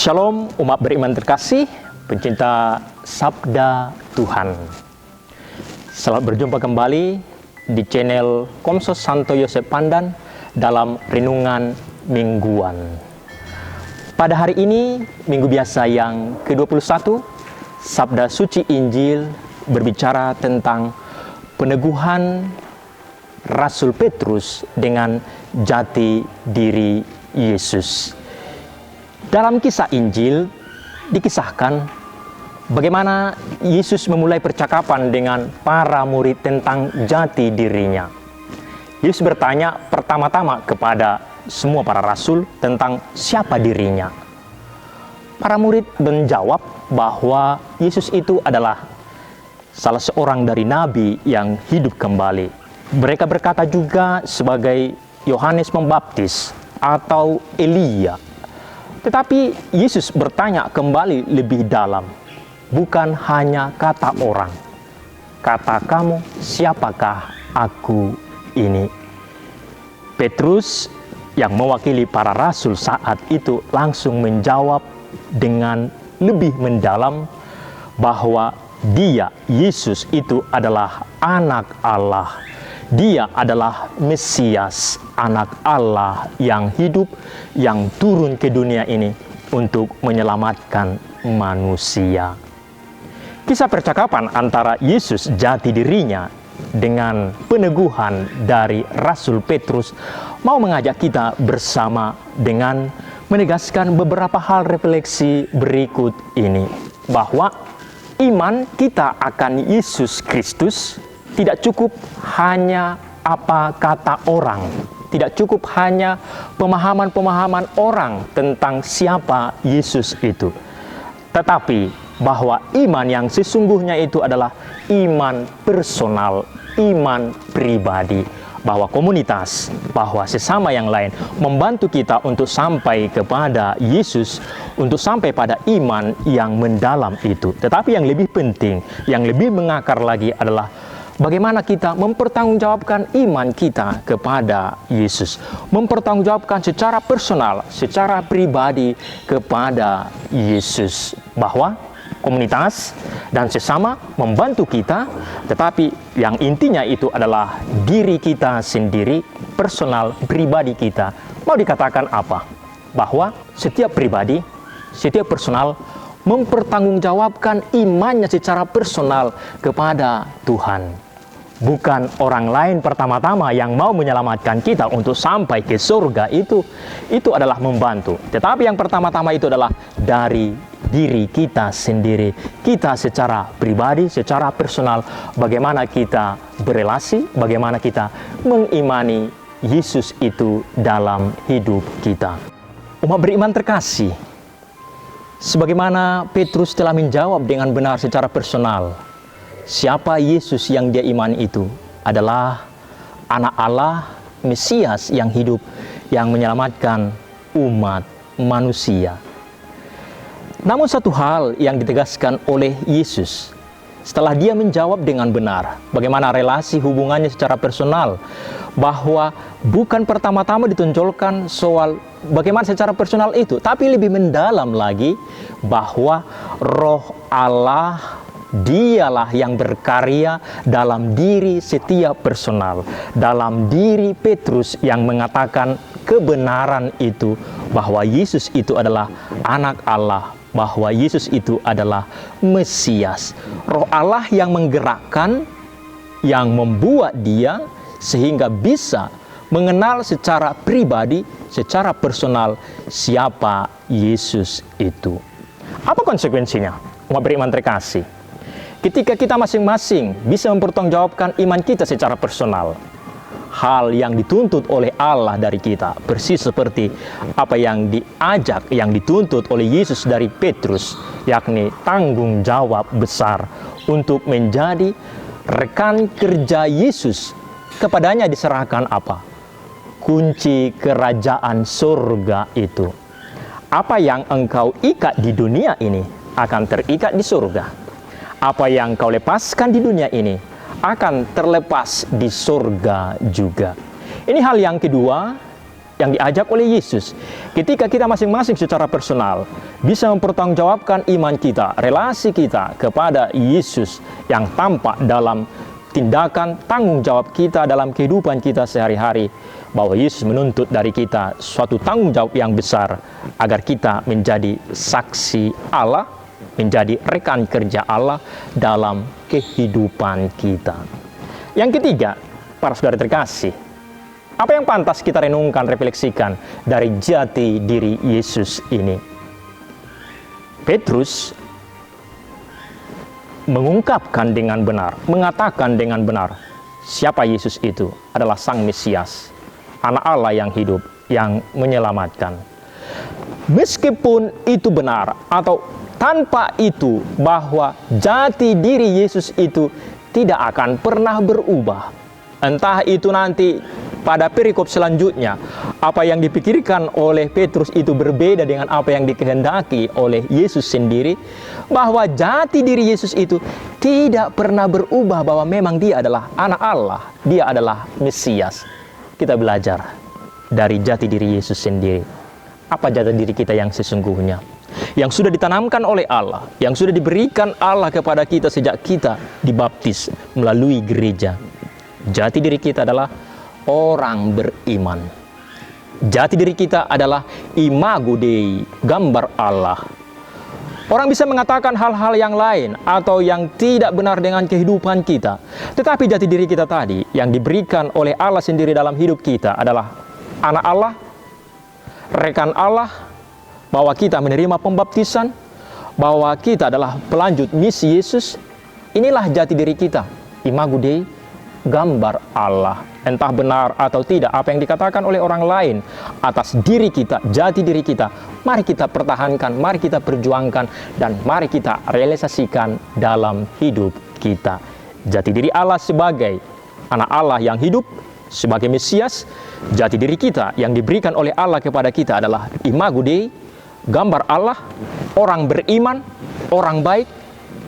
Shalom umat beriman terkasih, pencinta Sabda Tuhan. Selamat berjumpa kembali di channel Komsos Santo Yosef Pandan dalam Renungan Mingguan. Pada hari ini, Minggu biasa yang ke-21, Sabda Suci Injil berbicara tentang peneguhan Rasul Petrus dengan jati diri Yesus. Dalam kisah Injil dikisahkan bagaimana Yesus memulai percakapan dengan para murid tentang jati dirinya. Yesus bertanya pertama-tama kepada semua para rasul tentang siapa dirinya. Para murid menjawab bahwa Yesus itu adalah salah seorang dari nabi yang hidup kembali. Mereka berkata juga sebagai Yohanes Pembaptis atau Elia. Tetapi Yesus bertanya kembali lebih dalam, bukan hanya kata orang. Kata kamu, siapakah aku ini? Petrus yang mewakili para rasul saat itu langsung menjawab dengan lebih mendalam bahwa dia, Yesus itu adalah anak Allah. Dia adalah Mesias, anak Allah yang hidup, yang turun ke dunia ini untuk menyelamatkan manusia. Kisah percakapan antara Yesus jati dirinya dengan peneguhan dari Rasul Petrus mau mengajak kita bersama dengan menegaskan beberapa hal refleksi berikut ini. Bahwa iman kita akan Yesus Kristus tidak cukup hanya apa kata orang, tidak cukup hanya pemahaman-pemahaman orang tentang siapa Yesus itu. Tetapi bahwa iman yang sesungguhnya itu adalah iman personal, iman pribadi. Bahwa komunitas, bahwa sesama yang lain membantu kita untuk sampai kepada Yesus, untuk sampai pada iman yang mendalam itu. Tetapi yang lebih penting, yang lebih mengakar lagi adalah bagaimana kita mempertanggungjawabkan iman kita kepada Yesus. Mempertanggungjawabkan secara personal, secara pribadi kepada Yesus. Bahwa komunitas dan sesama membantu kita, tetapi yang intinya itu adalah diri kita sendiri, personal, pribadi kita. Mau dikatakan apa? Bahwa setiap pribadi, setiap personal mempertanggungjawabkan imannya secara personal kepada Tuhan. Bukan orang lain pertama-tama yang mau menyelamatkan kita untuk sampai ke surga itu adalah membantu. Tetapi yang pertama-tama itu adalah dari diri kita sendiri. Kita secara pribadi, secara personal, bagaimana kita berelasi, bagaimana kita mengimani Yesus itu dalam hidup kita. Umat beriman terkasih, sebagaimana Petrus telah menjawab dengan benar secara personal, siapa Yesus yang dia imani itu adalah anak Allah, Mesias yang hidup, yang menyelamatkan umat manusia. Namun satu hal yang ditegaskan oleh Yesus setelah dia menjawab dengan benar bagaimana relasi hubungannya secara personal, bahwa bukan pertama-tama ditonjolkan soal bagaimana secara personal itu, tapi lebih mendalam lagi bahwa Roh Allah Dialah yang berkarya dalam diri setiap personal, dalam diri Petrus yang mengatakan kebenaran itu, bahwa Yesus itu adalah anak Allah, bahwa Yesus itu adalah Mesias. Roh Allah yang menggerakkan, yang membuat dia sehingga bisa mengenal secara pribadi, secara personal siapa Yesus itu. Apa konsekuensinya, umat beriman terkasih? Ketika kita masing-masing bisa mempertanggungjawabkan iman kita secara personal, hal yang dituntut oleh Allah dari kita, persis seperti apa yang diajak, yang dituntut oleh Yesus dari Petrus, yakni tanggung jawab besar untuk menjadi rekan kerja Yesus. Kepadanya diserahkan apa? Kunci kerajaan surga itu. Apa yang engkau ikat di dunia ini akan terikat di surga. Apa yang kau lepaskan di dunia ini akan terlepas di surga juga. Ini hal yang kedua yang diajak oleh Yesus. Ketika kita masing-masing secara personal bisa mempertanggungjawabkan iman kita, relasi kita kepada Yesus yang tampak dalam tindakan tanggung jawab kita dalam kehidupan kita sehari-hari, bahwa Yesus menuntut dari kita suatu tanggung jawab yang besar agar kita menjadi saksi Allah, menjadi rekan kerja Allah dalam kehidupan kita. Yang ketiga, para saudara terkasih, apa yang pantas kita renungkan, refleksikan dari jati diri Yesus ini? Petrus mengungkapkan dengan benar, mengatakan dengan benar, siapa Yesus itu adalah Sang Mesias, Anak Allah yang hidup, yang menyelamatkan. Meskipun itu benar atau tanpa itu, bahwa jati diri Yesus itu tidak akan pernah berubah. Entah itu nanti pada perikop selanjutnya, apa yang dipikirkan oleh Petrus itu berbeda dengan apa yang dikehendaki oleh Yesus sendiri, bahwa jati diri Yesus itu tidak pernah berubah, bahwa memang dia adalah anak Allah, dia adalah Mesias. Kita belajar dari jati diri Yesus sendiri. Apa jati diri kita yang sesungguhnya? Yang sudah ditanamkan oleh Allah, yang sudah diberikan Allah kepada kita sejak kita dibaptis melalui gereja. Jati diri kita adalah orang beriman. Jati diri kita adalah imago Dei, gambar Allah. Orang bisa mengatakan hal-hal yang lain atau yang tidak benar dengan kehidupan kita, tetapi jati diri kita tadi yang diberikan oleh Allah sendiri dalam hidup kita adalah anak Allah, rekan Allah, bahwa kita menerima pembaptisan, bahwa kita adalah pelanjut misi Yesus. Inilah jati diri kita, imago Dei, gambar Allah. Entah benar atau tidak apa yang dikatakan oleh orang lain atas diri kita, jati diri kita, mari kita pertahankan, mari kita perjuangkan, dan mari kita realisasikan dalam hidup kita. Jati diri Allah sebagai anak Allah yang hidup, sebagai Mesias. Jati diri kita yang diberikan oleh Allah kepada kita adalah imago Dei, gambar Allah, orang beriman, orang baik.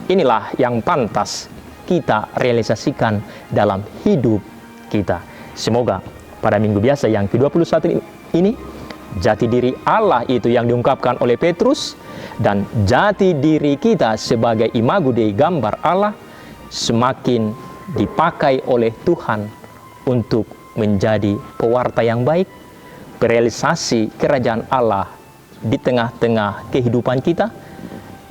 Inilah yang pantas kita realisasikan dalam hidup kita. Semoga pada minggu biasa yang ke-21 ini, jati diri Allah itu yang diungkapkan oleh Petrus dan jati diri kita sebagai imago Dei, gambar Allah, semakin dipakai oleh Tuhan untuk menjadi pewarta yang baik, berealisasi kerajaan Allah di tengah-tengah kehidupan kita,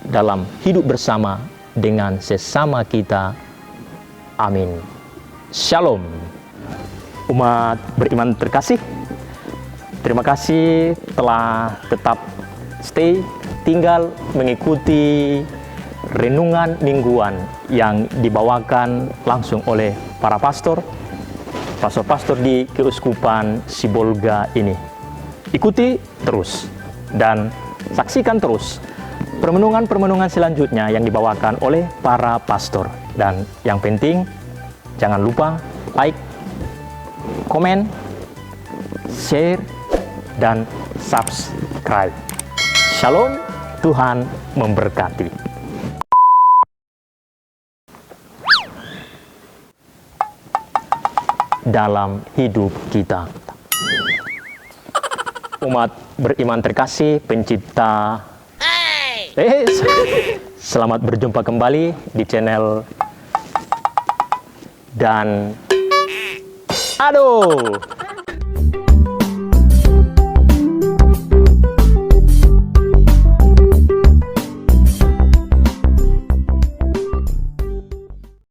dalam hidup bersama dengan sesama kita. Amin. Shalom. Umat beriman terkasih, terima kasih telah tetap stay, tinggal mengikuti renungan mingguan yang dibawakan langsung oleh para pastor-pastor di Keuskupan Sibolga ini. Ikuti terus dan saksikan terus permenungan-permenungan selanjutnya yang dibawakan oleh para pastor. Dan yang penting, jangan lupa like, komen, share, dan subscribe. Shalom, Tuhan memberkati. Dalam hidup kita, umat beriman terkasih, pencipta, selamat berjumpa kembali di channel. Dan aduh,